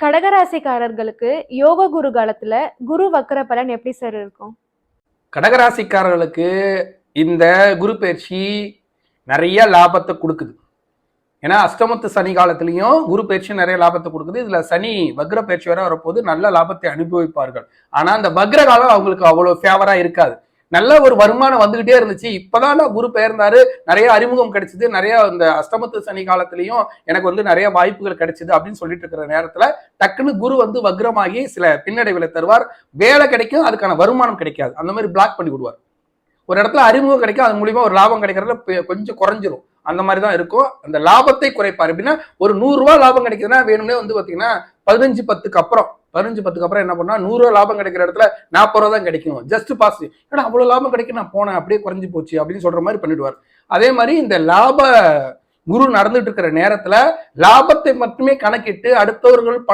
கடகராசிக்காரர்களுக்கு யோக குரு காலத்துல குரு வக்கர பலன் எப்படி சார் இருக்கும்? கடகராசிக்காரர்களுக்கு இந்த குரு பயிற்சி நிறைய லாபத்தை கொடுக்குது. ஏன்னா அஷ்டமத்து சனி காலத்திலையும் குரு பயிற்சி நிறைய லாபத்தை கொடுக்குது. இதுல சனி வக்ர பயிற்சி வர வரப்போது நல்ல லாபத்தை அனுபவிப்பார்கள். ஆனா அந்த வக்ர காலம் அவங்களுக்கு அவ்வளவு ஃபேவரா இருக்காது. நல்ல ஒரு வருமானம் வந்துகிட்டே இருந்துச்சு. இப்பதான் குரு பெயர்ந்தாரு, நிறைய அறிமுகம் கிடைச்சது, நிறைய இந்த அஷ்டமத்து சனி காலத்திலையும் எனக்கு நிறைய வாய்ப்புகள் கிடைச்சது அப்படின்னு சொல்லிட்டு இருக்கிற நேரத்துல டக்குன்னு குரு வக்ரமாகி சில பின்னடைவுகளை தருவார். வேலை கிடைக்கும், அதுக்கான வருமானம் கிடைக்காது, அந்த மாதிரி பிளாக் பண்ணி விடுவார். ஒரு இடத்துல அறிமுகம் கிடைக்கும், அது மூலியமா ஒரு லாபம் கிடைக்கிறதுல கொஞ்சம் குறைஞ்சிரும். அந்த மாதிரி தான் இருக்கும். அந்த லாபத்தை குறைப்பார். எப்படின்னா ஒரு 100 ரூபாய் லாபம் கிடைக்குதுன்னா வேணும்னே பாத்தீங்கன்னா 15-10க்கு அப்புறம் என்ன பண்ணா 100 ரூபாய் லாபம் கிடைக்கிற இடத்துல 40 ரூபா தான் கிடைக்கும். Just pass. ஏன்னா அவ்வளவு லாபம் கிடைக்கும், நான் போனேன் அப்படியே குறைஞ்சு போச்சு அப்படின்னு சொல்ற மாதிரி பண்ணிடுவார். அதே மாதிரி இந்த லாப குரு நடந்துட்டு இருக்கிற நேரத்துல லாபத்தை மட்டுமே கணக்கிட்டு அடுத்தவர்கள்